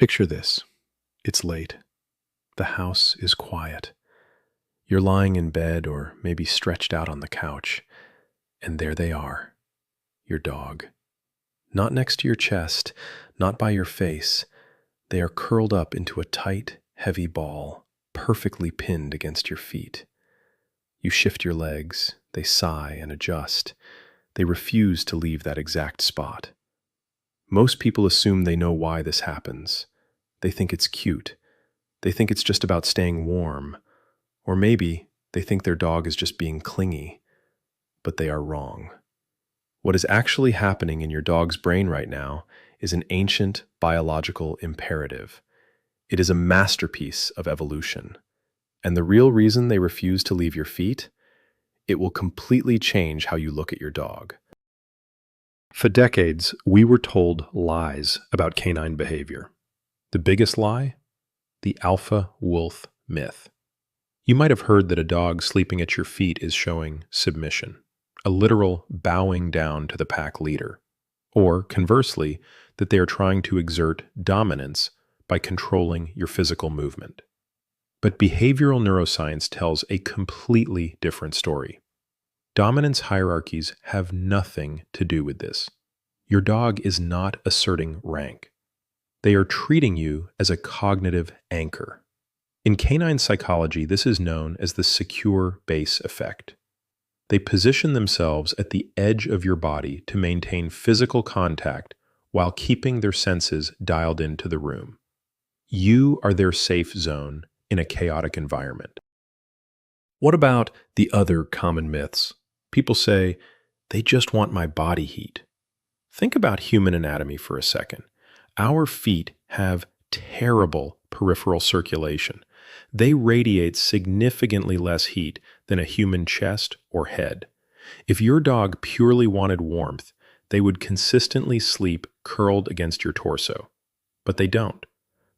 Picture this. It's late. The house is quiet. You're lying in bed or maybe stretched out on the couch, and there they are, your dog. Not next to your chest, not by your face. They are curled up into a tight, heavy ball, perfectly pinned against your feet. You shift your legs, they sigh and adjust. They refuse to leave that exact spot. Most people assume they know why this happens. They think it's cute. They think it's just about staying warm. Or maybe they think their dog is just being clingy. But they are wrong. What is actually happening in your dog's brain right now is an ancient biological imperative. It is a masterpiece of evolution. And the real reason they refuse to leave your feet? It will completely change how you look at your dog. For decades, we were told lies about canine behavior. The biggest lie? The alpha wolf myth. You might have heard that a dog sleeping at your feet is showing submission, a literal bowing down to the pack leader. Or, conversely, that they are trying to exert dominance by controlling your physical movement. But behavioral neuroscience tells a completely different story. Dominance hierarchies have nothing to do with this. Your dog is not asserting rank. They are treating you as a cognitive anchor. In canine psychology, this is known as the secure base effect. They position themselves at the edge of your body to maintain physical contact while keeping their senses dialed into the room. You are their safe zone in a chaotic environment. What about the other common myths? People say, they just want my body heat. Think about human anatomy for a second. Our feet have terrible peripheral circulation. They radiate significantly less heat than a human chest or head. If your dog purely wanted warmth, they would consistently sleep curled against your torso. But they don't.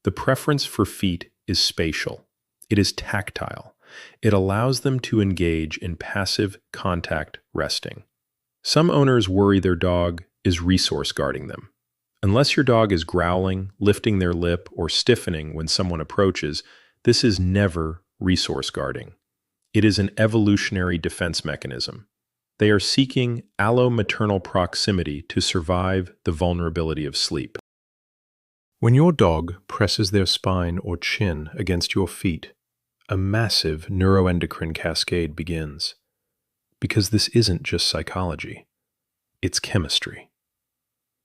The preference for feet is spatial. It is tactile. It allows them to engage in passive contact resting. Some owners worry their dog is resource guarding them. Unless your dog is growling, lifting their lip, or stiffening when someone approaches, this is never resource guarding. It is an evolutionary defense mechanism. They are seeking allo-maternal proximity to survive the vulnerability of sleep. When your dog presses their spine or chin against your feet, a massive neuroendocrine cascade begins. Because this isn't just psychology, it's chemistry.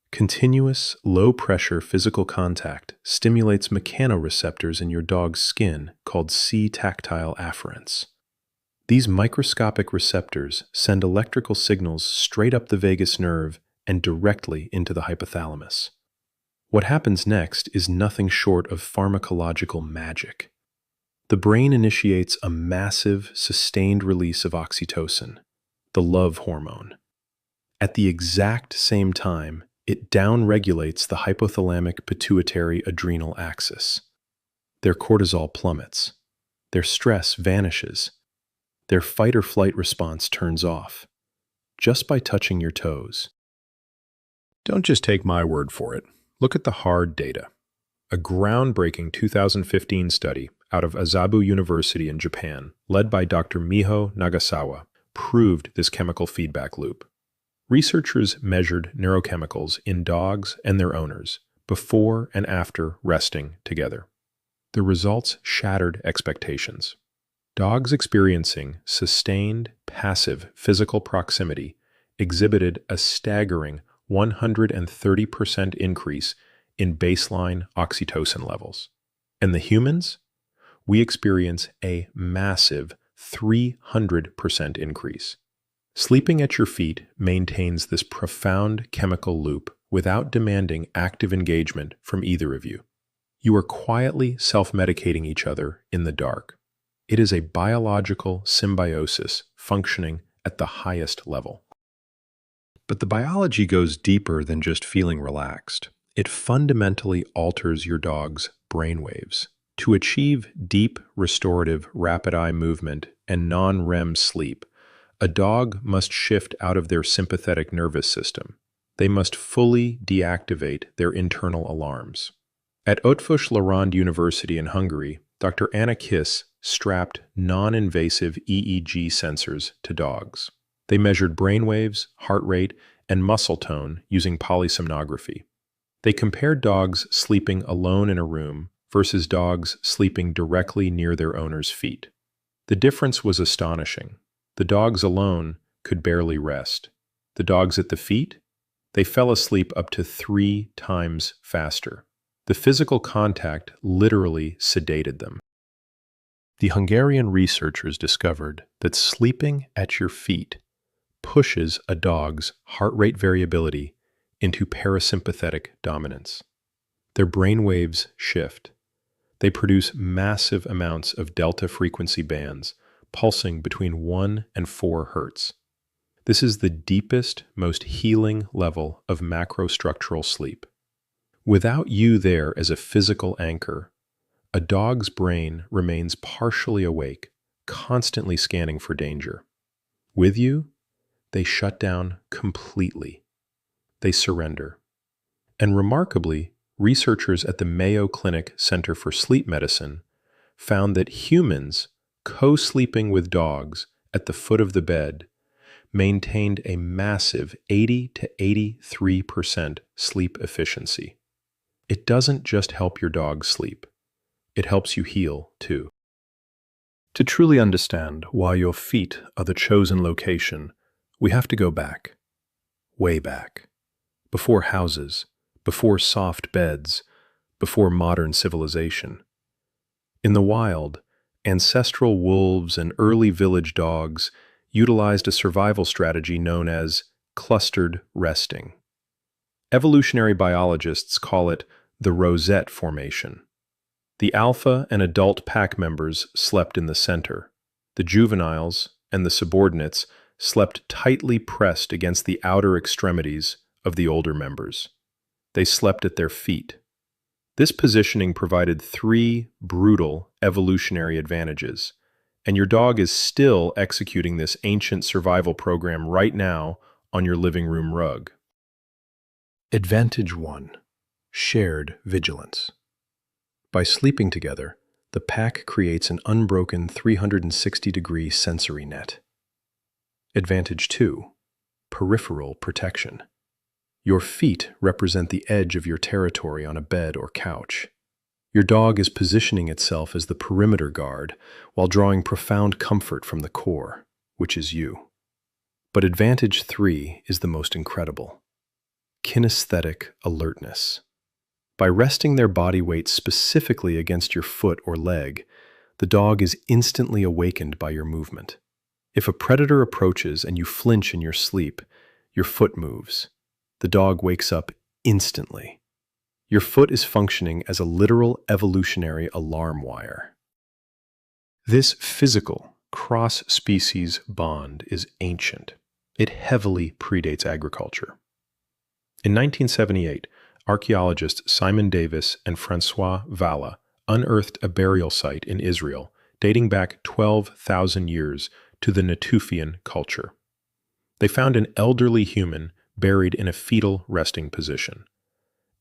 Continuous, low-pressure physical contact stimulates mechanoreceptors in your dog's skin called C-tactile afferents. These microscopic receptors send electrical signals straight up the vagus nerve and directly into the hypothalamus. What happens next is nothing short of pharmacological magic. The brain initiates a massive, sustained release of oxytocin, the love hormone. At the exact same time, it downregulates the hypothalamic pituitary adrenal axis. Their cortisol plummets. Their stress vanishes. Their fight or flight response turns off, just by touching your toes. Don't just take my word for it. Look at the hard data. A groundbreaking 2015 study out of Azabu University in Japan, led by Dr. Miho Nagasawa, proved this chemical feedback loop. Researchers measured neurochemicals in dogs and their owners before and after resting together. The results shattered expectations. Dogs experiencing sustained, passive physical proximity exhibited a staggering 130% increase in baseline oxytocin levels. And the humans? We experience a massive 300% increase. Sleeping at your feet maintains this profound chemical loop without demanding active engagement from either of you. You are quietly self-medicating each other in the dark. It is a biological symbiosis functioning at the highest level. But the biology goes deeper than just feeling relaxed. It fundamentally alters your dog's brainwaves. To achieve deep, restorative, rapid-eye movement and non-REM sleep, a dog must shift out of their sympathetic nervous system. They must fully deactivate their internal alarms. At Eötvös-Loránd University in Hungary, Dr. Anna Kiss strapped non-invasive EEG sensors to dogs. They measured brainwaves, heart rate, and muscle tone using polysomnography. They compared dogs sleeping alone in a room versus dogs sleeping directly near their owner's feet. The difference was astonishing. The dogs alone could barely rest. The dogs at the feet? They fell asleep up to 3 times faster. The physical contact literally sedated them. The Hungarian researchers discovered that sleeping at your feet pushes a dog's heart rate variability into parasympathetic dominance. Their brain waves shift. They produce massive amounts of delta frequency bands, pulsing between 1 and 4 hertz. This is the deepest, most healing level of macrostructural sleep. Without you there as a physical anchor, a dog's brain remains partially awake, constantly scanning for danger. With you, they shut down completely. They surrender. And remarkably, researchers at the Mayo Clinic Center for Sleep Medicine found that humans co-sleeping with dogs at the foot of the bed maintained a massive 80 to 83% sleep efficiency. It doesn't just help your dog sleep. It helps you heal, too. To truly understand why your feet are the chosen location, we have to go back. Way back. Before houses, before soft beds, before modern civilization. In the wild, ancestral wolves and early village dogs utilized a survival strategy known as clustered resting. Evolutionary biologists call it the rosette formation. The alpha and adult pack members slept in the center. The juveniles and the subordinates slept tightly pressed against the outer extremities of the older members. They slept at their feet. This positioning provided 3 brutal evolutionary advantages, and your dog is still executing this ancient survival program right now on your living room rug. Advantage 1. Shared vigilance. By sleeping together, the pack creates an unbroken 360-degree sensory net. Advantage 2. Peripheral protection. Your feet represent the edge of your territory on a bed or couch. Your dog is positioning itself as the perimeter guard while drawing profound comfort from the core, which is you. But advantage 3 is the most incredible. Kinesthetic alertness. By resting their body weight specifically against your foot or leg, the dog is instantly awakened by your movement. If a predator approaches and you flinch in your sleep, your foot moves. The dog wakes up instantly. Your foot is functioning as a literal evolutionary alarm wire. This physical, cross-species bond is ancient. It heavily predates agriculture. In 1978, archaeologists Simon Davis and Francois Valla unearthed a burial site in Israel dating back 12,000 years to the Natufian culture. They found an elderly human buried in a fetal resting position,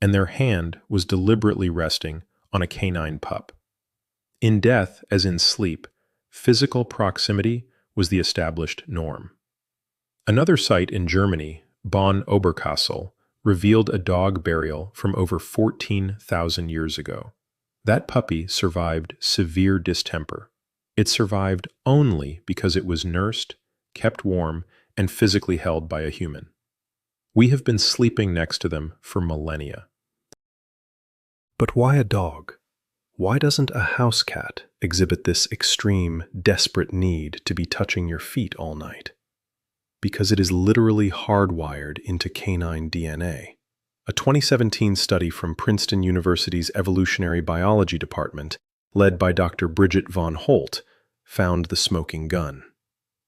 and their hand was deliberately resting on a canine pup. In death, as in sleep, physical proximity was the established norm. Another site in Germany, Bonn-Oberkassel, revealed a dog burial from over 14,000 years ago. That puppy survived severe distemper. It survived only because it was nursed, kept warm, and physically held by a human. We have been sleeping next to them for millennia. But why a dog? Why doesn't a house cat exhibit this extreme, desperate need to be touching your feet all night? Because it is literally hardwired into canine DNA. A 2017 study from Princeton University's Evolutionary Biology Department, led by Dr. Bridget von Holt, found the smoking gun.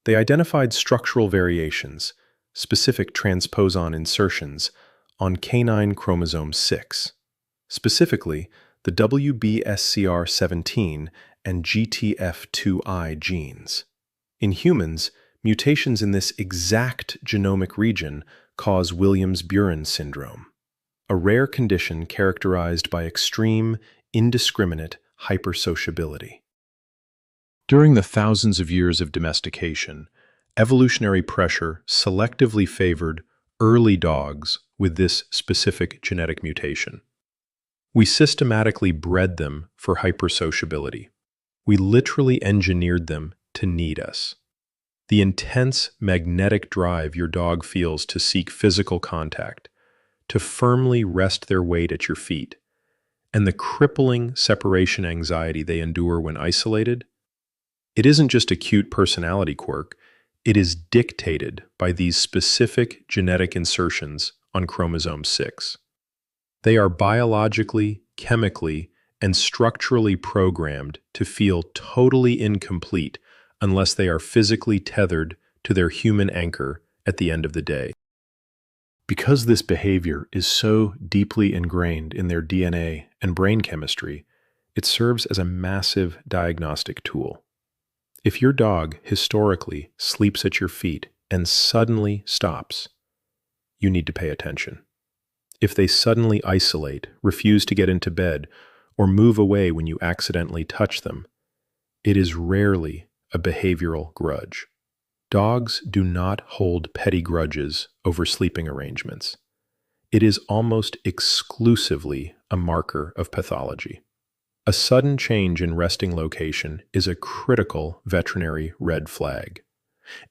They identified structural variations, specific transposon insertions, on canine chromosome 6, specifically the WBSCR17 and GTF2I genes. In humans, mutations in this exact genomic region cause Williams-Buren syndrome, a rare condition characterized by extreme, indiscriminate hypersociability. During the thousands of years of domestication, evolutionary pressure selectively favored early dogs with this specific genetic mutation. We systematically bred them for hypersociability. We literally engineered them to need us. The intense magnetic drive your dog feels to seek physical contact, to firmly rest their weight at your feet, and the crippling separation anxiety they endure when isolated, it isn't just a cute personality quirk, it is dictated by these specific genetic insertions on chromosome 6. They are biologically, chemically, and structurally programmed to feel totally incomplete unless they are physically tethered to their human anchor at the end of the day. Because this behavior is so deeply ingrained in their DNA and brain chemistry, it serves as a massive diagnostic tool. If your dog historically sleeps at your feet and suddenly stops, you need to pay attention. If they suddenly isolate, refuse to get into bed, or move away when you accidentally touch them, it is rarely a behavioral grudge. Dogs do not hold petty grudges over sleeping arrangements. It is almost exclusively a marker of pathology. A sudden change in resting location is a critical veterinary red flag,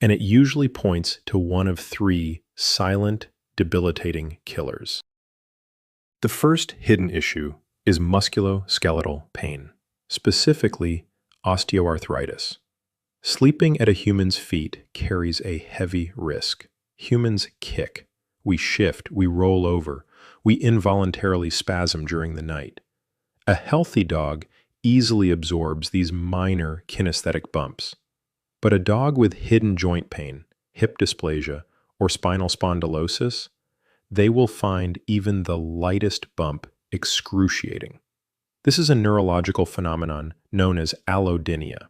and it usually points to one of 3 silent, debilitating killers. The first hidden issue is musculoskeletal pain, specifically osteoarthritis. Sleeping at a human's feet carries a heavy risk. Humans kick, we shift, we roll over, we involuntarily spasm during the night. A healthy dog easily absorbs these minor kinesthetic bumps. But a dog with hidden joint pain, hip dysplasia, or spinal spondylosis, they will find even the lightest bump excruciating. This is a neurological phenomenon known as allodynia.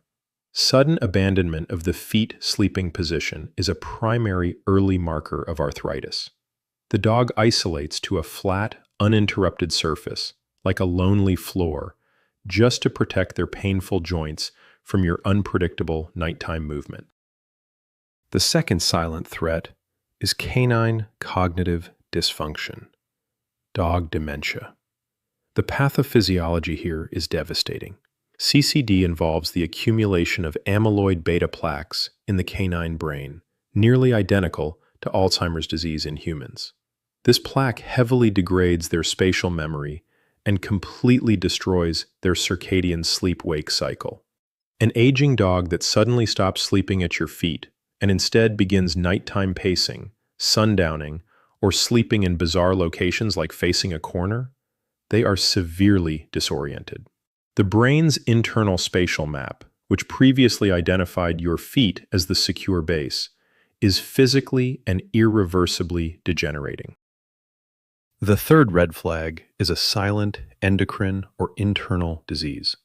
Sudden abandonment of the feet sleeping position is a primary early marker of arthritis. The dog isolates to a flat, uninterrupted surface, like a lonely floor, just to protect their painful joints from your unpredictable nighttime movement. The second silent threat is canine cognitive dysfunction, dog dementia. The pathophysiology here is devastating. CCD involves the accumulation of amyloid beta plaques in the canine brain, nearly identical to Alzheimer's disease in humans. This plaque heavily degrades their spatial memory and completely destroys their circadian sleep-wake cycle. An aging dog that suddenly stops sleeping at your feet and instead begins nighttime pacing, sundowning, or sleeping in bizarre locations like facing a corner, they are severely disoriented. The brain's internal spatial map, which previously identified your feet as the secure base, is physically and irreversibly degenerating. The third red flag is a silent endocrine or internal disease.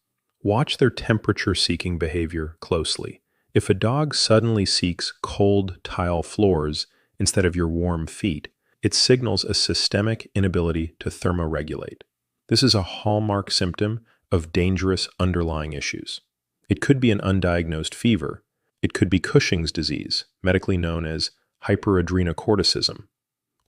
Watch their temperature-seeking behavior closely. If a dog suddenly seeks cold tile floors instead of your warm feet, it signals a systemic inability to thermoregulate. This is a hallmark symptom of dangerous underlying issues. It could be an undiagnosed fever. It could be Cushing's disease, medically known as hyperadrenocorticism,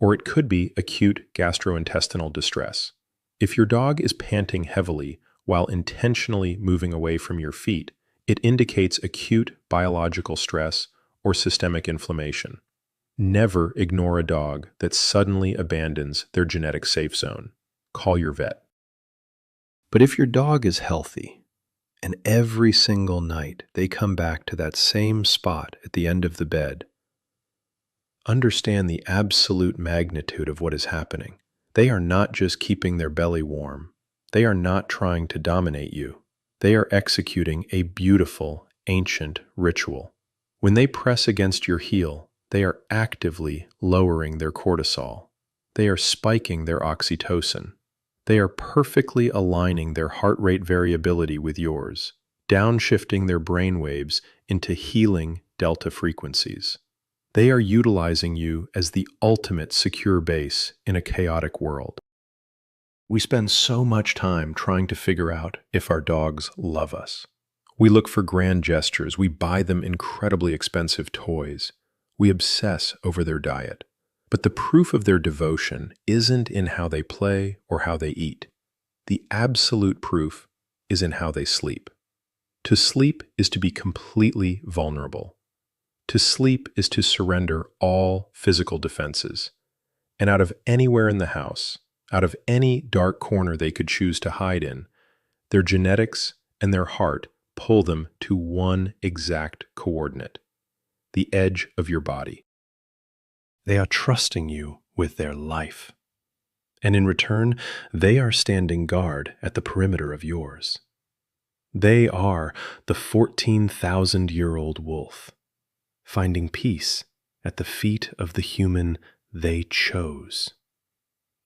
or it could be acute gastrointestinal distress. If your dog is panting heavily while intentionally moving away from your feet, it indicates acute biological stress or systemic inflammation. Never ignore a dog that suddenly abandons their genetic safe zone. Call your vet. But if your dog is healthy, and every single night they come back to that same spot at the end of the bed, understand the absolute magnitude of what is happening. They are not just keeping their belly warm. They are not trying to dominate you. They are executing a beautiful, ancient ritual. When they press against your heel, they are actively lowering their cortisol. They are spiking their oxytocin. They are perfectly aligning their heart rate variability with yours, downshifting their brain waves into healing delta frequencies. They are utilizing you as the ultimate secure base in a chaotic world. We spend so much time trying to figure out if our dogs love us. We look for grand gestures. We buy them incredibly expensive toys. We obsess over their diet. But the proof of their devotion isn't in how they play or how they eat. The absolute proof is in how they sleep. To sleep is to be completely vulnerable. To sleep is to surrender all physical defenses. And out of anywhere in the house, out of any dark corner they could choose to hide in, their genetics and their heart pull them to one exact coordinate, the edge of your body. They are trusting you with their life. And in return, they are standing guard at the perimeter of yours. They are the 14,000-year-old wolf, finding peace at the feet of the human they chose.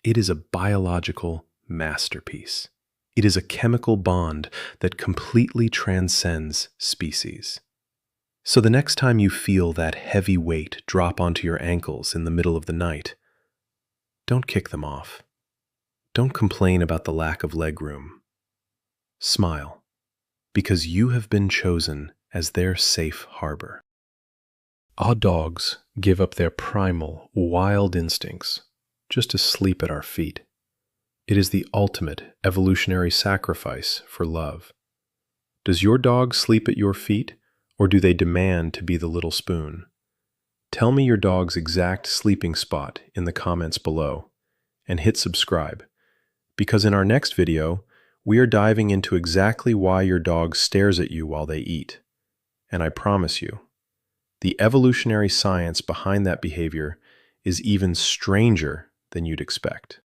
It is a biological masterpiece. It is a chemical bond that completely transcends species. So the next time you feel that heavy weight drop onto your ankles in the middle of the night, don't kick them off. Don't complain about the lack of legroom. Smile, because you have been chosen as their safe harbor. Our dogs give up their primal, wild instincts just to sleep at our feet. It is the ultimate evolutionary sacrifice for love. Does your dog sleep at your feet, or do they demand to be the little spoon? Tell me your dog's exact sleeping spot in the comments below, and hit subscribe, because in our next video, we are diving into exactly why your dog stares at you while they eat. And I promise you, the evolutionary science behind that behavior is even stranger than you'd expect.